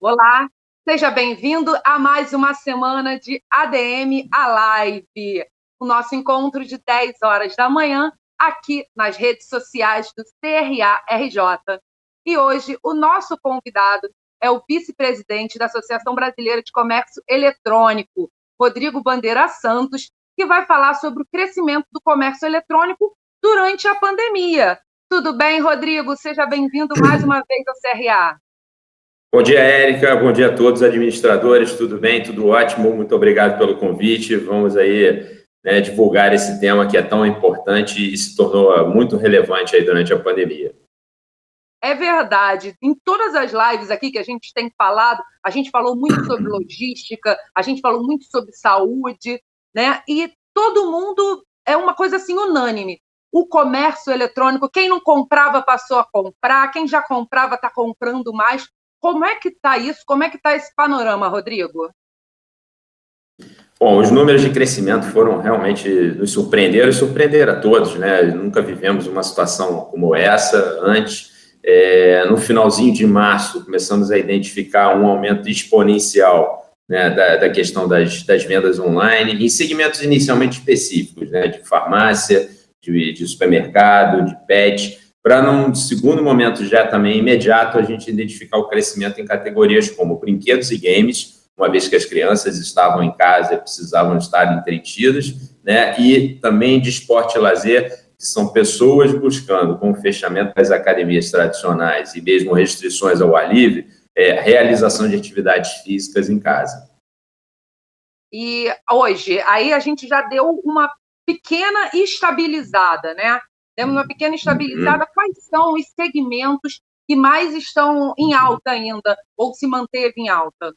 Olá, seja bem-vindo a mais uma semana de ADM a Live, o nosso encontro de 10 horas da manhã aqui nas redes sociais do CRA-RJ. E hoje o nosso convidado é o vice-presidente da Associação Brasileira de Comércio Eletrônico, Rodrigo Bandeira Santos, que vai falar sobre o crescimento do comércio eletrônico durante a pandemia. Tudo bem, Rodrigo? Seja bem-vindo mais uma vez ao CRA. Bom dia, Érica. Bom dia a todos os administradores. Tudo bem? Tudo ótimo. Muito obrigado pelo convite. Vamos aí divulgar esse tema que é tão importante e se tornou muito relevante aí durante a pandemia. É verdade. Em todas as lives aqui que a gente tem falado, a gente falou muito sobre logística, a gente falou muito sobre saúde, né? E todo mundo é uma coisa assim unânime. O comércio eletrônico, quem não comprava passou a comprar, quem já comprava está comprando mais. Como é que está isso? Como é que está esse panorama, Rodrigo? Bom, os números de crescimento foram realmente nos surpreenderam e surpreenderam a todos, né? Nunca vivemos uma situação como essa antes. No finalzinho de março, começamos a identificar um aumento exponencial, né, da questão das vendas online, em segmentos inicialmente específicos, né, de farmácia, de supermercado, de pet, para num segundo momento já também imediato a gente identificar o crescimento em categorias como brinquedos e games, uma vez que as crianças estavam em casa e precisavam estar entretidas, né, e também de esporte e lazer, que são pessoas buscando, com o fechamento das academias tradicionais e mesmo restrições ao ar livre, realização de atividades físicas em casa. E hoje, aí a gente já deu uma pequena estabilizada, né? Demos uma pequena estabilizada. Quais são os segmentos que mais estão em alta ainda, ou se manteve em alta?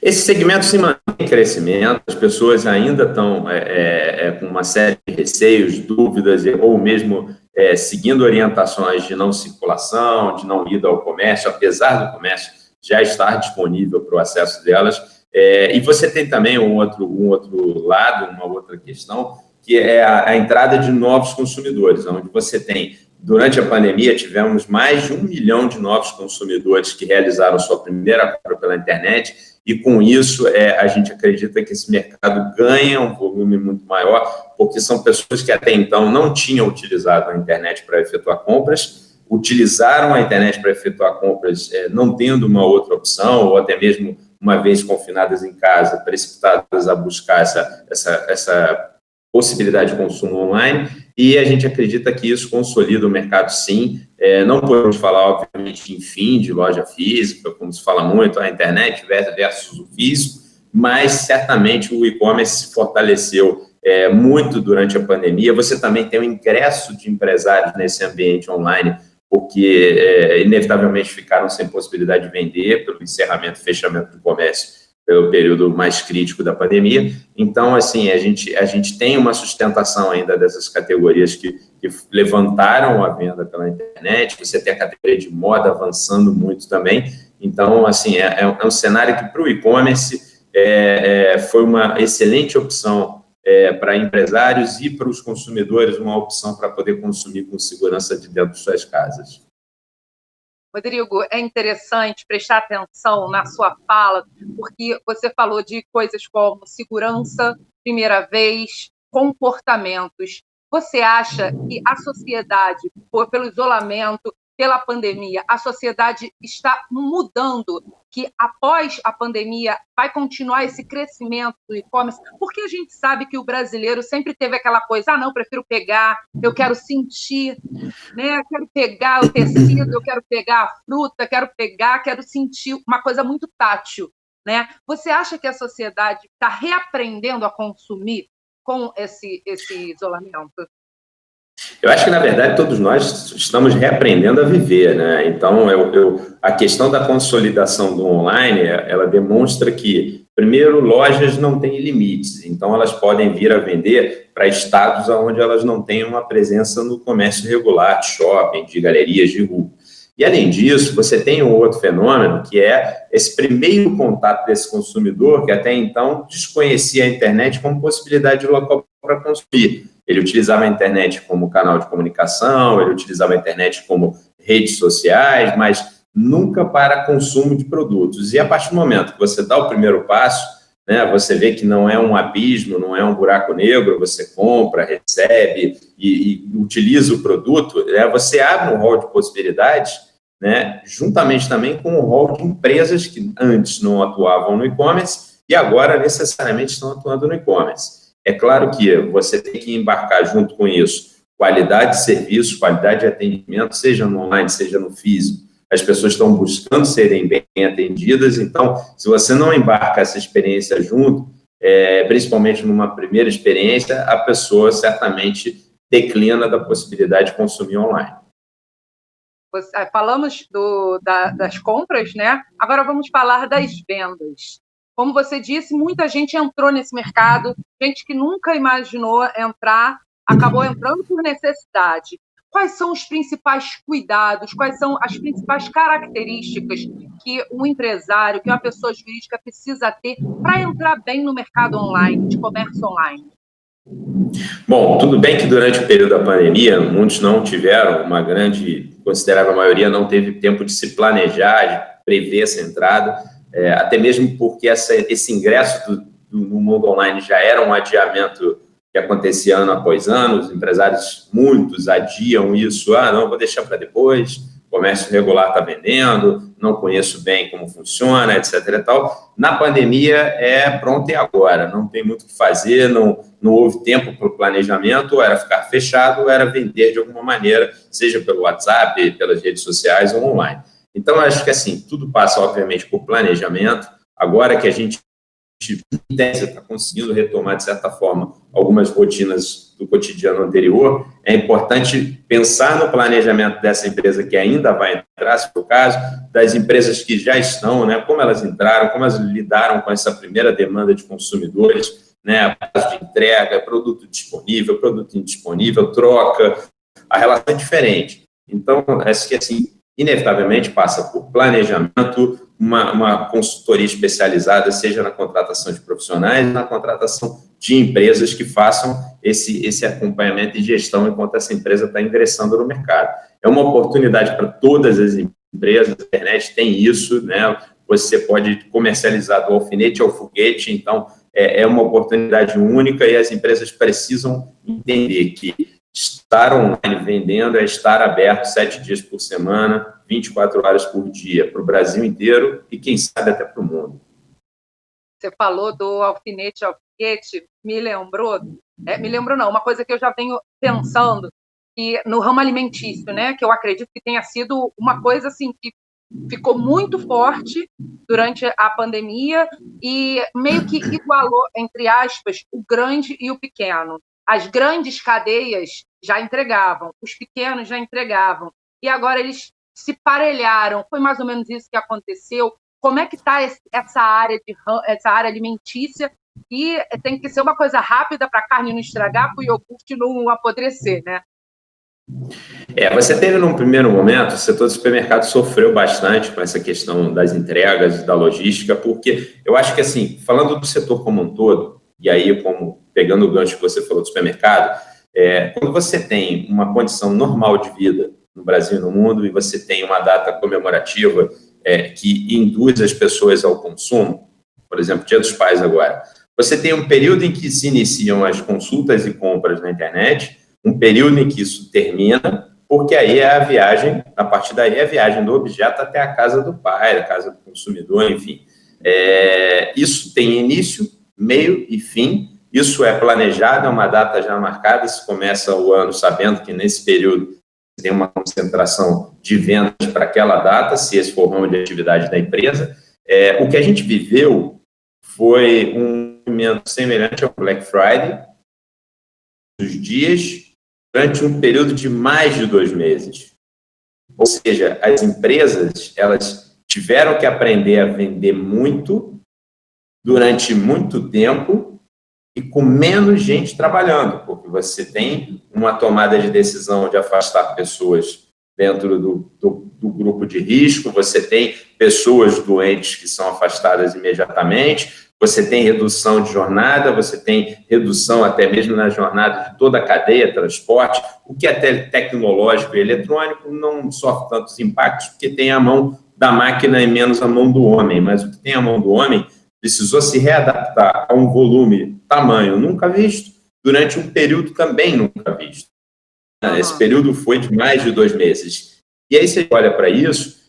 Esse segmento se mantém em crescimento, as pessoas ainda estão com uma série de receios, dúvidas, ou mesmo seguindo orientações de não circulação, de não ida ao comércio, apesar do comércio já estar disponível para o acesso delas. E você tem também um outro lado, uma outra questão, que é a entrada de novos consumidores, onde você tem, durante a pandemia, tivemos mais de 1 milhão de novos consumidores que realizaram sua primeira compra pela internet, e com isso a gente acredita que esse mercado ganha um volume muito maior, porque são pessoas que até então não tinham utilizado a internet para efetuar compras, utilizaram a internet para efetuar compras não tendo uma outra opção, ou até mesmo uma vez confinadas em casa, precipitadas a buscar essa possibilidade de consumo online, e a gente acredita que isso consolida o mercado, sim. Não podemos falar, obviamente, em fim de loja física, como se fala muito, a internet versus o físico, mas certamente o e-commerce se fortaleceu muito durante a pandemia. Você também tem o ingresso de empresários nesse ambiente online, porque inevitavelmente ficaram sem possibilidade de vender pelo encerramento e fechamento do comércio pelo período mais crítico da pandemia. Então, assim, a gente tem uma sustentação ainda dessas categorias que levantaram a venda pela internet. Você tem a categoria de moda avançando muito também. Então, assim, é um cenário que, para o e-commerce, foi uma excelente opção para empresários e para os consumidores, uma opção para poder consumir com segurança de dentro de suas casas. Rodrigo, é interessante prestar atenção na sua fala, porque você falou de coisas como segurança, primeira vez, comportamentos. Você acha que a sociedade, pelo isolamento, pela pandemia, a sociedade está mudando, que após a pandemia vai continuar esse crescimento do e-commerce? Porque a gente sabe que o brasileiro sempre teve aquela coisa, não, prefiro pegar, eu quero sentir, né? Eu quero pegar o tecido, eu quero pegar a fruta, quero sentir uma coisa muito tátil, né? Você acha que a sociedade está reaprendendo a consumir com esse isolamento? Eu acho que, na verdade, todos nós estamos reaprendendo a viver, né? Então, a questão da consolidação do online, ela demonstra que, primeiro, lojas não têm limites, então elas podem vir a vender para estados onde elas não têm uma presença no comércio regular, de shopping, de galerias de rua. E, além disso, você tem um outro fenômeno, que é esse primeiro contato desse consumidor, que até então desconhecia a internet como possibilidade de local para consumir. Ele utilizava a internet como canal de comunicação, ele utilizava a internet como redes sociais, mas nunca para consumo de produtos. E a partir do momento que você dá o primeiro passo, né, você vê que não é um abismo, não é um buraco negro, você compra, recebe e utiliza o produto, né, você abre um rol de possibilidades, né, juntamente também com o rol de empresas que antes não atuavam no e-commerce e agora necessariamente estão atuando no e-commerce. É claro que você tem que embarcar junto com isso qualidade de serviço, qualidade de atendimento, seja no online, seja no físico. As pessoas estão buscando serem bem atendidas, então, se você não embarca essa experiência junto, principalmente numa primeira experiência, a pessoa certamente declina da possibilidade de consumir online. Falamos das compras, né? Agora vamos falar das vendas. Como você disse, muita gente entrou nesse mercado, gente que nunca imaginou entrar, acabou entrando por necessidade. Quais são os principais cuidados, quais são as principais características que um empresário, que uma pessoa jurídica precisa ter para entrar bem no mercado online, de comércio online? Bom, tudo bem que durante o período da pandemia, muitos não tiveram, uma grande, considerável maioria não teve tempo de se planejar, de prever essa entrada, até mesmo porque esse ingresso no mundo online já era um adiamento que acontecia ano após ano, os empresários, muitos adiam isso, não, vou deixar para depois, o comércio regular está vendendo, não conheço bem como funciona, etc. e tal. Na pandemia é pronto e agora, não tem muito o que fazer, não houve tempo para o planejamento, ou era ficar fechado, ou era vender de alguma maneira, seja pelo WhatsApp, pelas redes sociais ou online. Então, acho que assim, tudo passa, obviamente, por planejamento. Agora que a gente está conseguindo retomar, de certa forma, algumas rotinas do cotidiano anterior, é importante pensar no planejamento dessa empresa que ainda vai entrar, se for o caso, das empresas que já estão, né, como elas entraram, como elas lidaram com essa primeira demanda de consumidores, né, prazo de entrega, produto disponível, produto indisponível, troca, a relação é diferente. Então, acho que, assim, inevitavelmente passa por planejamento, uma consultoria especializada, seja na contratação de profissionais, na contratação de empresas que façam esse acompanhamento e gestão enquanto essa empresa está ingressando no mercado. É uma oportunidade para todas as empresas, a internet tem isso, né? Você pode comercializar do alfinete ao foguete, então é uma oportunidade única e as empresas precisam entender que estar online vendendo é estar aberto 7 dias por semana, 24 horas por dia, para o Brasil inteiro e, quem sabe, até para o mundo. Você falou do alfinete ao foguete, me lembrou não, uma coisa que eu já venho pensando, que no ramo alimentício, né, que eu acredito que tenha sido uma coisa assim, que ficou muito forte durante a pandemia e meio que igualou, entre aspas, o grande e o pequeno. As grandes cadeias já entregavam, os pequenos já entregavam, e agora eles se parelharam. Foi mais ou menos isso que aconteceu. Como é que está essa área alimentícia? E tem que ser uma coisa rápida para a carne não estragar, para o iogurte não apodrecer, né? Você teve num primeiro momento, o setor do supermercado sofreu bastante com essa questão das entregas, da logística, porque eu acho que, assim, falando do setor como um todo, e aí, como pegando o gancho que você falou do supermercado, quando você tem uma condição normal de vida no Brasil e no mundo, e você tem uma data comemorativa que induz as pessoas ao consumo, por exemplo, Dia dos Pais agora, você tem um período em que se iniciam as consultas e compras na internet, um período em que isso termina, porque aí é a viagem, a partir daí é a viagem do objeto até a casa do pai, a casa do consumidor, enfim. Isso tem início, meio e fim, isso é planejado, é uma data já marcada, se começa o ano sabendo que nesse período tem uma concentração de vendas para aquela data, se esse for o ramo de atividade da empresa. O que a gente viveu foi um movimento semelhante ao Black Friday, dos dias, durante um período de mais de 2 meses. Ou seja, as empresas, elas tiveram que aprender a vender muito, durante muito tempo, e com menos gente trabalhando, porque você tem uma tomada de decisão de afastar pessoas dentro do grupo de risco, você tem pessoas doentes que são afastadas imediatamente, você tem redução de jornada, você tem redução até mesmo na jornada de toda a cadeia, transporte, o que é tecnológico e eletrônico não sofre tantos impactos, porque tem a mão da máquina e menos a mão do homem, mas o que tem a mão do homem precisou se readaptar a um volume, tamanho nunca visto, durante um período também nunca visto. Esse período foi de mais de 2 meses. E aí você olha para isso,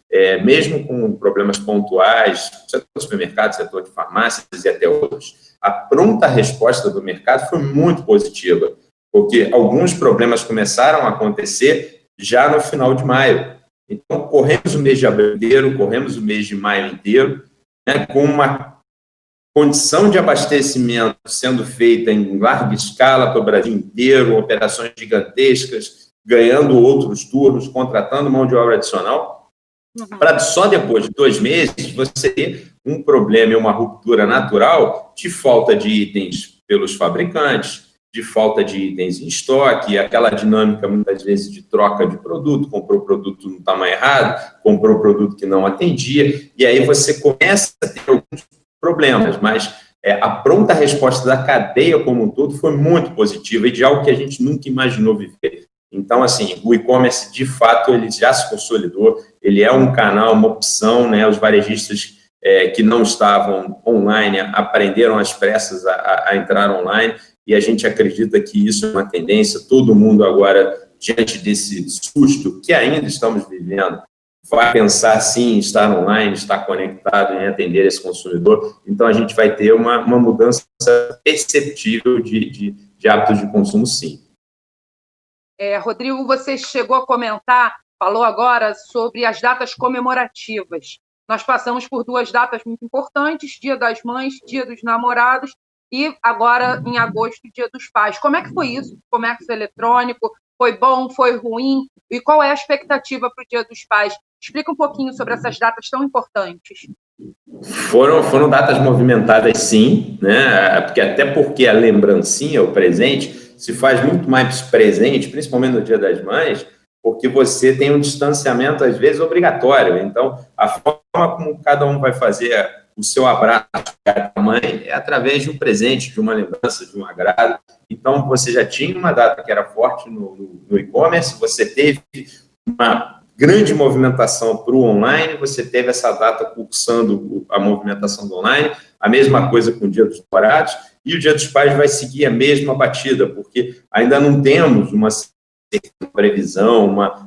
mesmo com problemas pontuais, setor do supermercado, setor de farmácias e até outros, a pronta resposta do mercado foi muito positiva, porque alguns problemas começaram a acontecer já no final de maio. Então, corremos o mês de abril inteiro, corremos o mês de maio inteiro, né, com uma condição de abastecimento sendo feita em larga escala para o Brasil inteiro, operações gigantescas, ganhando outros turnos, contratando mão de obra adicional, para só depois de 2 meses você ter um problema e uma ruptura natural de falta de itens pelos fabricantes, de falta de itens em estoque, aquela dinâmica, muitas vezes, de troca de produto, comprou produto no tamanho errado, comprou produto que não atendia, e aí você começa a ter alguns problemas, mas a pronta resposta da cadeia como um todo foi muito positiva e de algo que a gente nunca imaginou viver. Então, assim, o e-commerce, de fato, ele já se consolidou, ele é um canal, uma opção, né? Os varejistas que não estavam online aprenderam às pressas a entrar online, e a gente acredita que isso é uma tendência. Todo mundo agora, diante desse susto que ainda estamos vivendo, vai pensar, sim, em estar online, estar conectado, em atender esse consumidor. Então, a gente vai ter uma mudança perceptível de hábitos de consumo, sim. Rodrigo, você chegou a comentar, falou agora sobre as datas comemorativas. Nós passamos por 2 datas muito importantes, Dia das Mães, Dia dos Namorados, e agora, em agosto, Dia dos Pais. Como é que foi isso? Comércio eletrônico? Foi bom? Foi ruim? E qual é a expectativa para o Dia dos Pais? Explica um pouquinho sobre essas datas tão importantes. Foram datas movimentadas, sim, né? Até porque a lembrancinha, o presente, se faz muito mais presente, principalmente no Dia das Mães, porque você tem um distanciamento, às vezes, obrigatório. Então, a forma como cada um vai fazer o seu abraço à mãe é através de um presente, de uma lembrança, de um agrado. Então, você já tinha uma data que era forte no e-commerce, você teve uma grande movimentação para o online, você teve essa data cursando a movimentação do online, a mesma coisa com o Dia dos Namorados, e o Dia dos Pais vai seguir a mesma batida, porque ainda não temos uma previsão,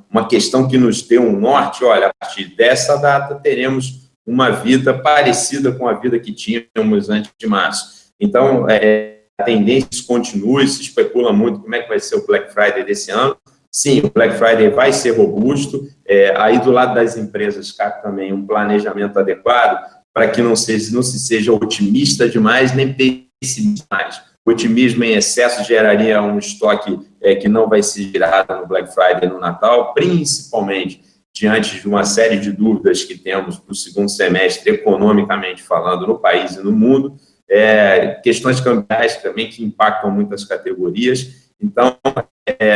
uma questão que nos dê um norte. Olha, a partir dessa data teremos uma vida parecida com a vida que tínhamos antes de março. Então, a tendência continua, se especula muito como é que vai ser o Black Friday desse ano. Sim, o Black Friday vai ser robusto, aí do lado das empresas cabe também um planejamento adequado para que não se seja otimista demais nem pessimista demais. O otimismo em excesso geraria um estoque que não vai ser gerado no Black Friday e no Natal, principalmente diante de uma série de dúvidas que temos para o segundo semestre, economicamente falando, no país e no mundo, questões cambiais também que impactam muitas categorias. Então,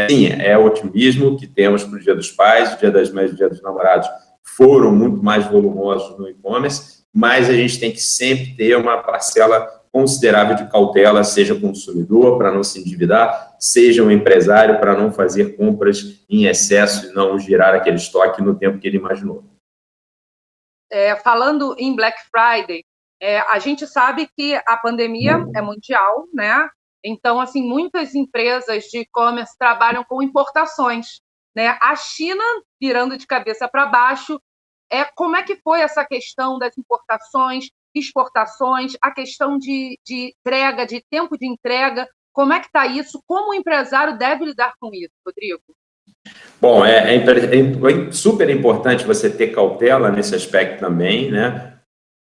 sim, é o otimismo que temos para o Dia dos Pais, o Dia das Mães e o Dia dos Namorados foram muito mais volumosos no e-commerce, mas a gente tem que sempre ter uma parcela considerável de cautela, seja consumidor, para não se endividar, seja um empresário, para não fazer compras em excesso e não girar aquele estoque no tempo que ele imaginou. Falando em Black Friday, a gente sabe que a pandemia é mundial, né? Então, assim, muitas empresas de e-commerce trabalham com importações, né? A China virando de cabeça para baixo. Como é que foi essa questão das importações, exportações, a questão de entrega, de tempo de entrega? Como é que está isso? Como o empresário deve lidar com isso, Rodrigo? Bom, é super importante você ter cautela nesse aspecto também, né?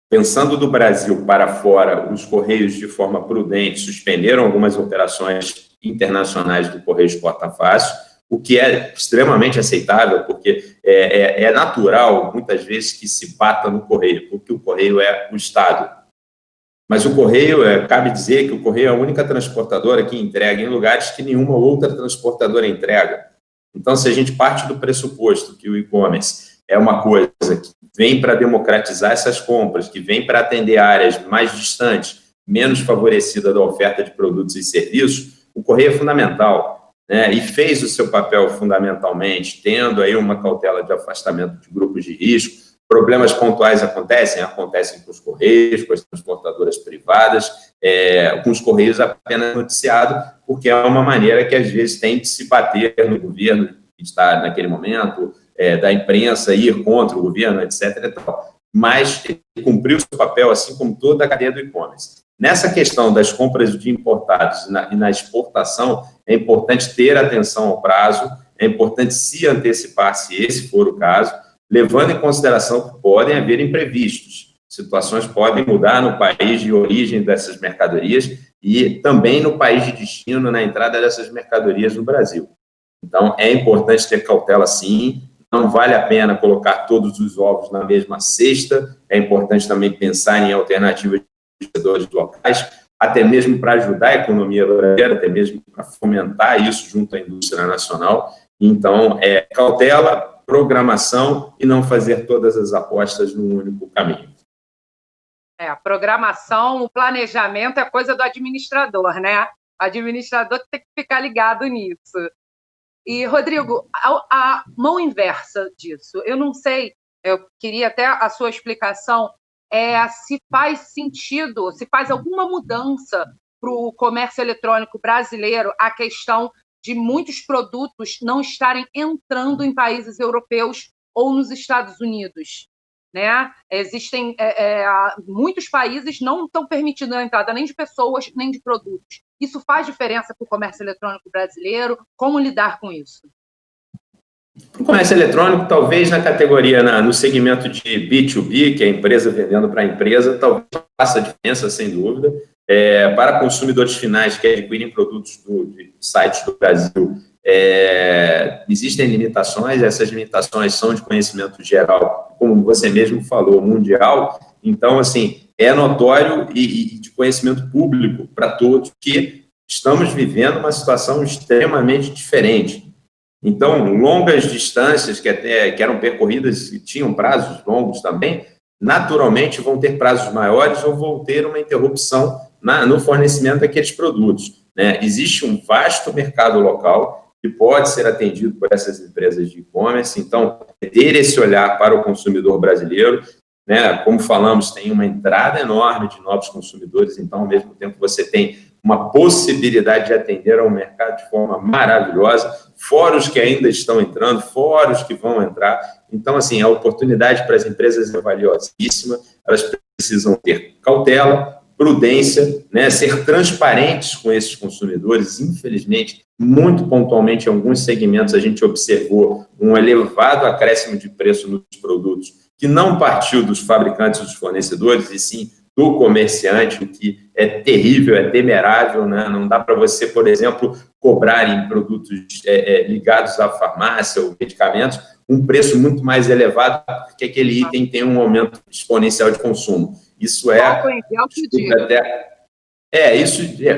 Pensando do Brasil para fora, os Correios, de forma prudente, suspenderam algumas operações internacionais do Correio Exporta Fácil, o que é extremamente aceitável, porque é natural, muitas vezes, que se bata no Correio, porque o Correio é o Estado. Mas o Correio, cabe dizer que o Correio é a única transportadora que entrega em lugares que nenhuma outra transportadora entrega. Então, se a gente parte do pressuposto que o e-commerce é uma coisa que vem para democratizar essas compras, que vem para atender áreas mais distantes, menos favorecidas da oferta de produtos e serviços, o Correio é fundamental, né? E fez o seu papel fundamentalmente, tendo aí uma cautela de afastamento de grupos de risco, Problemas pontuais acontecem com os Correios, com as transportadoras privadas, com os Correios apenas noticiado, porque é uma maneira que, às vezes, tem de se bater no governo que está naquele momento, da imprensa ir contra o governo, etc. E tal. Mas ele cumpriu o seu papel, assim como toda a cadeia do e-commerce. Nessa questão das compras de importados e na exportação, é importante ter atenção ao prazo, é importante se antecipar, se esse for o caso, levando em consideração que podem haver imprevistos. Situações podem mudar no país de origem dessas mercadorias e também no país de destino, na entrada dessas mercadorias no Brasil. Então, é importante ter cautela, sim. Não vale a pena colocar todos os ovos na mesma cesta. É importante também pensar em alternativas de vendedores locais, até mesmo para ajudar a economia brasileira, até mesmo para fomentar isso junto à indústria nacional. Então, cautela, programação e não fazer todas as apostas num único caminho. A programação, o planejamento é coisa do administrador, né? O administrador tem que ficar ligado nisso. E, Rodrigo, a mão inversa disso, eu não sei, eu queria até a sua explicação, se faz sentido, se faz alguma mudança para o comércio eletrônico brasileiro a questão de muitos produtos não estarem entrando em países europeus ou nos Estados Unidos, né? Existem muitos países não estão permitindo a entrada nem de pessoas nem de produtos. Isso faz diferença para o comércio eletrônico brasileiro? Como lidar com isso? O comércio eletrônico, talvez na categoria, no segmento de B2B, que é a empresa vendendo para a empresa, talvez faça diferença, sem dúvida. Para consumidores finais que adquirem produtos de sites do Brasil, existem limitações, essas limitações são de conhecimento geral, como você mesmo falou, mundial. Então, assim, é notório e de conhecimento público para todos que estamos vivendo uma situação extremamente diferente. Então, longas distâncias que eram percorridas e tinham prazos longos também, naturalmente vão ter prazos maiores ou vão ter uma interrupção no fornecimento daqueles produtos, né? Existe um vasto mercado local que pode ser atendido por essas empresas de e-commerce. Então, ter esse olhar para o consumidor brasileiro, né? Como falamos, tem uma entrada enorme de novos consumidores, então, ao mesmo tempo, você tem uma possibilidade de atender ao mercado de forma maravilhosa, fora os que ainda estão entrando, fora os que vão entrar. Então, assim, a oportunidade para as empresas é valiosíssima, elas precisam ter cautela, prudência, né, ser transparentes com esses consumidores. Infelizmente, muito pontualmente, em alguns segmentos, a gente observou um elevado acréscimo de preço nos produtos, que não partiu dos fabricantes e dos fornecedores, e sim do comerciante, o que é terrível, é temerável, né? Não dá para você, por exemplo, cobrar em produtos ligados à farmácia ou medicamentos um preço muito mais elevado, porque aquele item tem um aumento exponencial de consumo. Isso álcool em gel,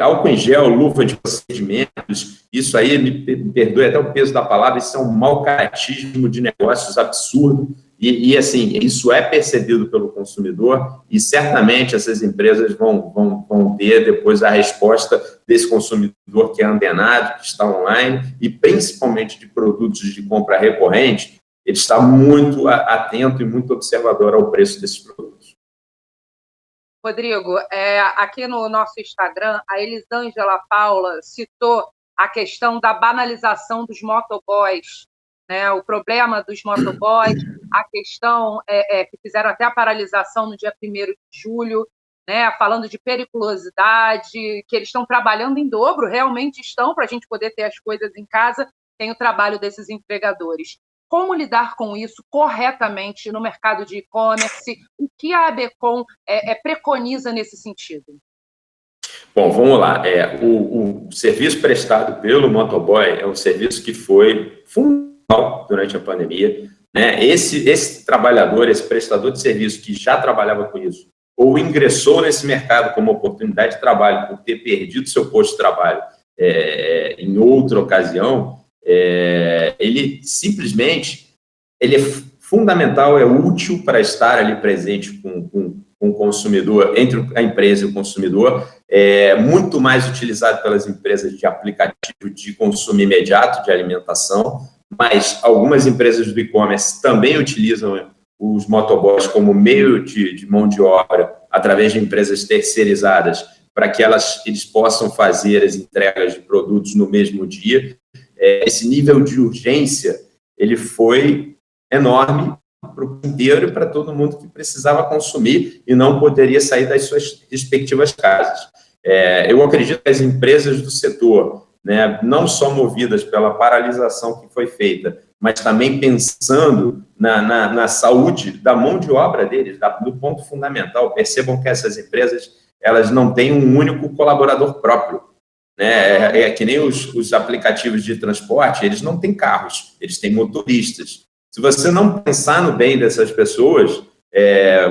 álcool em gel, luva de procedimentos, isso aí, me perdoe até o peso da palavra, isso é um mau caratismo de negócios absurdo. E, assim, isso é percebido pelo consumidor e certamente essas empresas vão ter depois a resposta desse consumidor que é antenado, que está online e principalmente de produtos de compra recorrente, ele está muito atento e muito observador ao preço desses produtos. Rodrigo, aqui no nosso Instagram, a Elisângela Paula citou a questão da banalização dos motoboys, né? O problema dos motoboys, a questão que fizeram até a paralisação no dia 1º de julho, né? Falando de periculosidade, que eles estão trabalhando em dobro, realmente estão, para a gente poder ter as coisas em casa, tem o trabalho desses entregadores. Como lidar com isso corretamente no mercado de e-commerce? O que a ABECOM preconiza nesse sentido? Bom, vamos lá. O serviço prestado pelo motoboy é um serviço que foi fundamental durante a pandemia, né? Esse trabalhador, esse prestador de serviço que já trabalhava com isso, ou ingressou nesse mercado como oportunidade de trabalho por ter perdido seu posto de trabalho em outra ocasião, ele simplesmente é fundamental, é útil para estar ali presente com o consumidor, entre a empresa e o consumidor, muito mais utilizado pelas empresas de aplicativo de consumo imediato, de alimentação, mas algumas empresas do e-commerce também utilizam os motoboys como meio de mão de obra através de empresas terceirizadas para que eles possam fazer as entregas de produtos no mesmo dia. Esse nível de urgência ele foi enorme para o inteiro e para todo mundo que precisava consumir e não poderia sair das suas respectivas casas. Eu acredito que as empresas do setor, né, não só movidas pela paralisação que foi feita, mas também pensando na saúde da mão de obra deles, do ponto fundamental. Percebam que essas empresas elas não têm um único colaborador próprio. Né? É que nem os aplicativos de transporte, eles não têm carros, eles têm motoristas. Se você não pensar no bem dessas pessoas,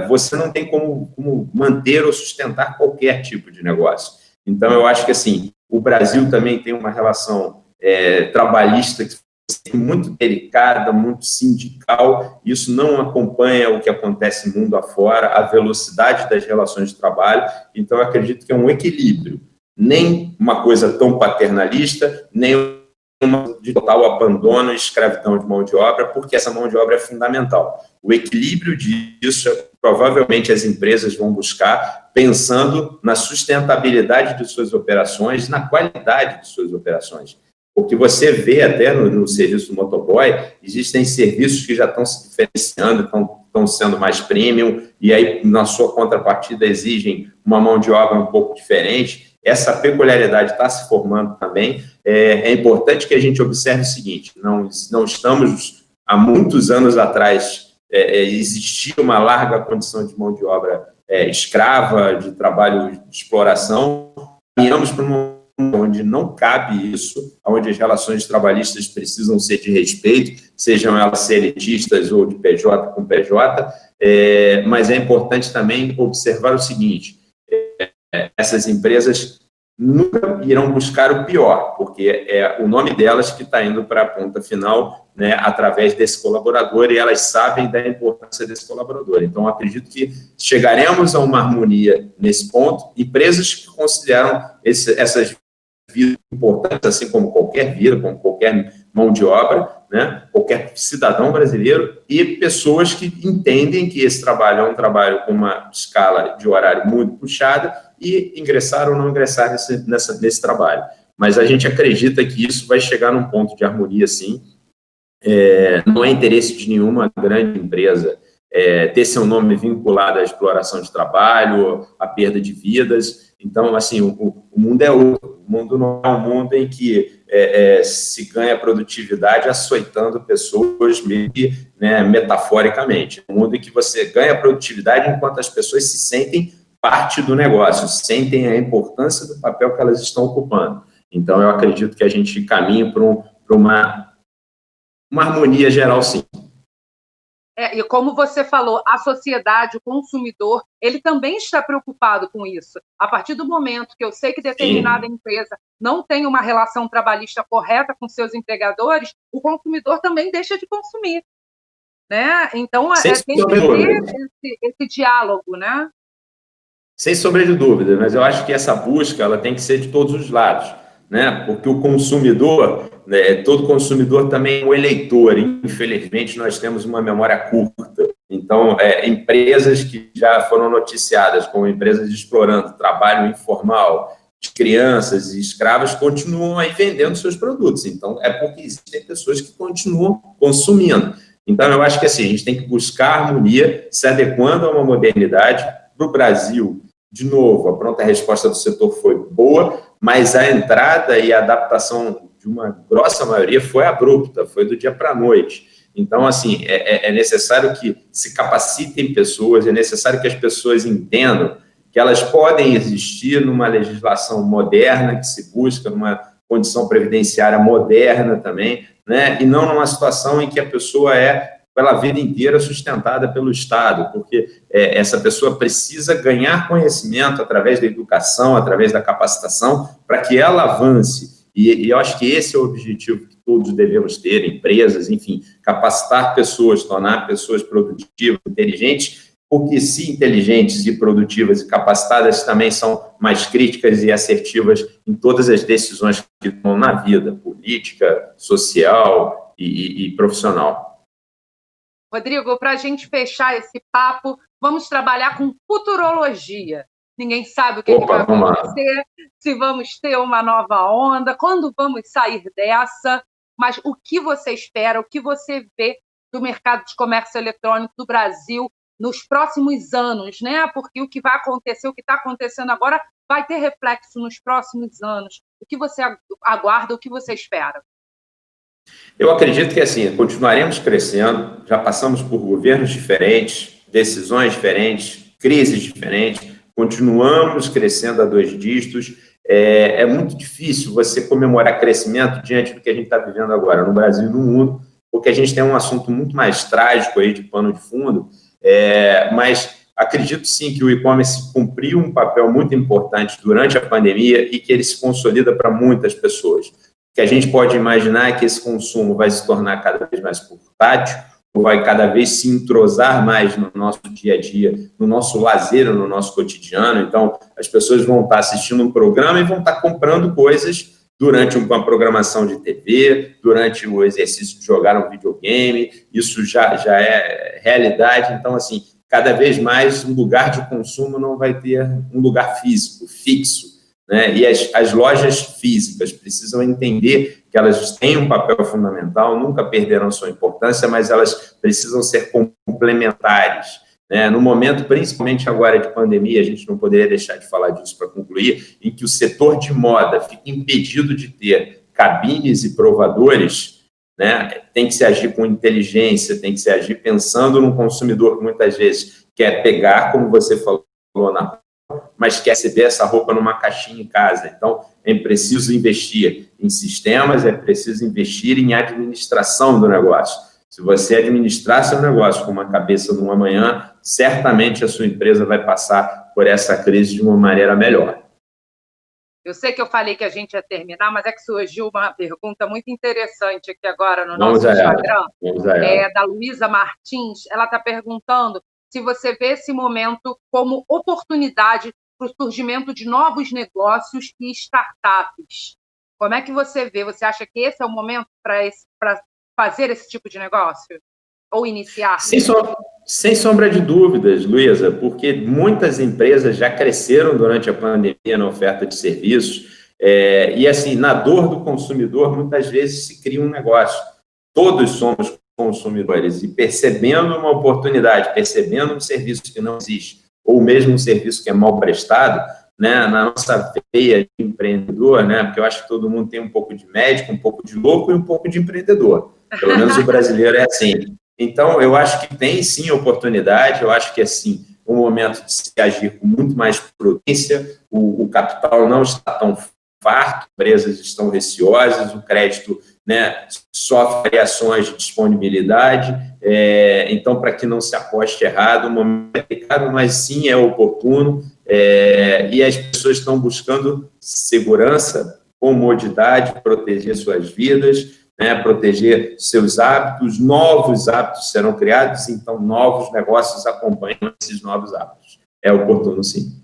você não tem como manter ou sustentar qualquer tipo de negócio. Então, eu acho que assim, o Brasil também tem uma relação trabalhista que é muito delicada, muito sindical. Isso não acompanha o que acontece mundo afora, a velocidade das relações de trabalho. Então, eu acredito que é um equilíbrio. Nem uma coisa tão paternalista, nem uma de total abandono e escravidão de mão de obra, porque essa mão de obra é fundamental. O equilíbrio disso, provavelmente as empresas vão buscar, pensando na sustentabilidade de suas operações, na qualidade de suas operações. Porque você vê até no serviço do motoboy, existem serviços que já estão se diferenciando, estão sendo mais premium, e aí, na sua contrapartida, exigem uma mão de obra um pouco diferente. Essa peculiaridade está se formando também. É importante que a gente observe o seguinte: não estamos, há muitos anos atrás, existia uma larga condição de mão de obra escrava, de trabalho de exploração. Caminhamos para um onde não cabe isso, onde as relações trabalhistas precisam ser de respeito, sejam elas CLTistas ou de PJ com PJ, mas é importante também observar o seguinte: essas empresas nunca irão buscar o pior, porque é o nome delas que está indo para a ponta final, né, através desse colaborador, e elas sabem da importância desse colaborador. Então, acredito que chegaremos a uma harmonia nesse ponto. Empresas que consideram essas vidas importantes, assim como qualquer vida, como qualquer mão de obra, né, qualquer cidadão brasileiro, e pessoas que entendem que esse trabalho é um trabalho com uma escala de horário muito puxada e ingressar ou não ingressar nesse trabalho. Mas a gente acredita que isso vai chegar num ponto de harmonia, sim. Não é interesse de nenhuma grande empresa ter seu nome vinculado à exploração de trabalho, à perda de vidas. Então, assim, o mundo é outro. O mundo não é um mundo em que se ganha produtividade açoitando pessoas, meio que, né, metaforicamente. É um mundo em que você ganha produtividade enquanto as pessoas se sentem parte do negócio, sentem a importância do papel que elas estão ocupando. Então, eu acredito que a gente caminha para uma harmonia geral, sim. E como você falou, a sociedade, o consumidor, ele também está preocupado com isso. A partir do momento que eu sei que determinada empresa não tem uma relação trabalhista correta com seus empregadores, o consumidor também deixa de consumir. Né? Então, tem que ter esse diálogo, né? Sem sombra de dúvida, mas eu acho que essa busca ela tem que ser de todos os lados, né? Porque o consumidor, né, todo consumidor também é um eleitor. Infelizmente, nós temos uma memória curta. Então, empresas que já foram noticiadas como empresas explorando trabalho informal de crianças e escravas continuam aí vendendo seus produtos. Então, é porque existem pessoas que continuam consumindo. Então, eu acho que assim, a gente tem que buscar harmonia, se adequando a uma modernidade. Para o Brasil, de novo, a pronta resposta do setor foi boa, mas a entrada e a adaptação de uma grossa maioria foi abrupta, foi do dia para a noite. Então, assim, é necessário que se capacitem pessoas, é necessário que as pessoas entendam que elas podem existir numa legislação moderna, que se busca numa condição previdenciária moderna também, né? E não numa situação em que a pessoa pela vida inteira sustentada pelo Estado, porque essa pessoa precisa ganhar conhecimento através da educação, através da capacitação, para que ela avance. E eu acho que esse é o objetivo que todos devemos ter, empresas, enfim, capacitar pessoas, tornar pessoas produtivas, inteligentes, porque se inteligentes e produtivas e capacitadas também são mais críticas e assertivas em todas as decisões que tomam na vida, política, social e profissional. Rodrigo, para a gente fechar esse papo, vamos trabalhar com futurologia. Ninguém sabe o que vai acontecer, se vamos ter uma nova onda, quando vamos sair dessa, mas o que você espera, o que você vê do mercado de comércio eletrônico do Brasil nos próximos anos, né? Porque o que vai acontecer, o que está acontecendo agora, vai ter reflexo nos próximos anos. O que você aguarda, o que você espera? Eu acredito que, assim, continuaremos crescendo, já passamos por governos diferentes, decisões diferentes, crises diferentes, continuamos crescendo a 2 dígitos. É muito difícil você comemorar crescimento diante do que a gente está vivendo agora no Brasil e no mundo, porque a gente tem um assunto muito mais trágico aí de pano de fundo, mas acredito sim que o e-commerce cumpriu um papel muito importante durante a pandemia e que ele se consolida para muitas pessoas. Que a gente pode imaginar é que esse consumo vai se tornar cada vez mais portátil, ou vai cada vez se entrosar mais no nosso dia a dia, no nosso lazer, no nosso cotidiano. Então, as pessoas vão estar assistindo um programa e vão estar comprando coisas durante uma programação de TV, durante o exercício de jogar um videogame. Isso já é realidade. Então, assim, cada vez mais um lugar de consumo não vai ter um lugar físico, fixo, né? E as lojas físicas precisam entender que elas têm um papel fundamental, nunca perderão sua importância, mas elas precisam ser complementares, né? No momento, principalmente agora de pandemia, a gente não poderia deixar de falar disso para concluir, em que o setor de moda fica impedido de ter cabines e provadores, né? Tem que se agir com inteligência, tem que se agir pensando no consumidor que muitas vezes quer pegar, como você falou, na mas quer receber essa roupa numa caixinha em casa. Então, é preciso investir em sistemas, é preciso investir em administração do negócio. Se você administrar seu negócio com uma cabeça de um amanhã, certamente a sua empresa vai passar por essa crise de uma maneira melhor. Eu sei que eu falei que a gente ia terminar, mas é que surgiu uma pergunta muito interessante aqui agora no nosso Instagram, da Luísa Martins. Ela está perguntando se você vê esse momento como oportunidade para o surgimento de novos negócios e startups. Como é que você vê? Você acha que esse é o momento para fazer esse tipo de negócio? Ou iniciar? Sem sombra de dúvidas, Luísa, porque muitas empresas já cresceram durante a pandemia na oferta de serviços, e assim, na dor do consumidor, muitas vezes se cria um negócio. Todos somos consumidores e percebendo uma oportunidade, percebendo um serviço que não existe, ou mesmo um serviço que é mal prestado, né, na nossa veia de empreendedor, né, porque eu acho que todo mundo tem um pouco de médico, um pouco de louco e um pouco de empreendedor. Pelo menos o brasileiro é assim. Então, eu acho que tem, sim, oportunidade, eu acho que, assim, um momento de se agir com muito mais prudência, o capital não está tão farto, empresas estão receosas, o crédito, né, sofre ações de disponibilidade, então, para que não se aposte errado, o momento é delicado, mas sim é oportuno, e as pessoas estão buscando segurança, comodidade, proteger suas vidas, né, proteger seus hábitos, novos hábitos serão criados, então novos negócios acompanham esses novos hábitos. É oportuno, sim.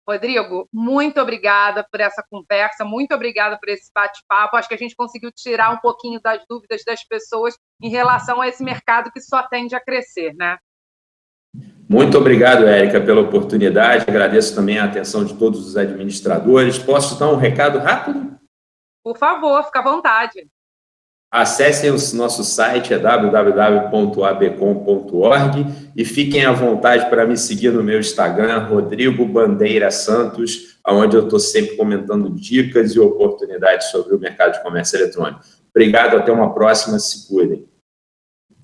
Rodrigo, muito obrigada por essa conversa, muito obrigada por esse bate-papo. Acho que a gente conseguiu tirar um pouquinho das dúvidas das pessoas em relação a esse mercado que só tende a crescer, né? Muito obrigado, Érica, pela oportunidade. Agradeço também a atenção de todos os administradores. Posso dar um recado rápido? Por favor, fica à vontade. Acessem o nosso site, www.abcom.org, e fiquem à vontade para me seguir no meu Instagram, Rodrigo Bandeira Santos, onde eu estou sempre comentando dicas e oportunidades sobre o mercado de comércio eletrônico. Obrigado, até uma próxima, se cuidem.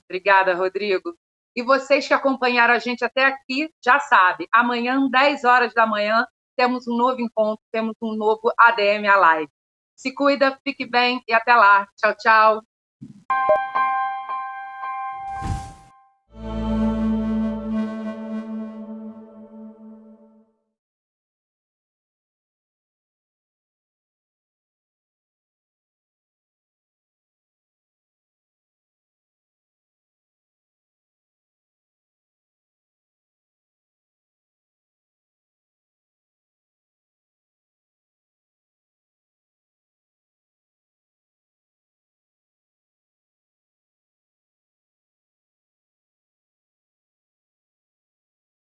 Obrigada, Rodrigo. E vocês que acompanharam a gente até aqui, já sabem, amanhã, 10 horas da manhã, temos um novo encontro, temos um novo ADM Alive. Se cuida, fique bem e até lá. Tchau, tchau.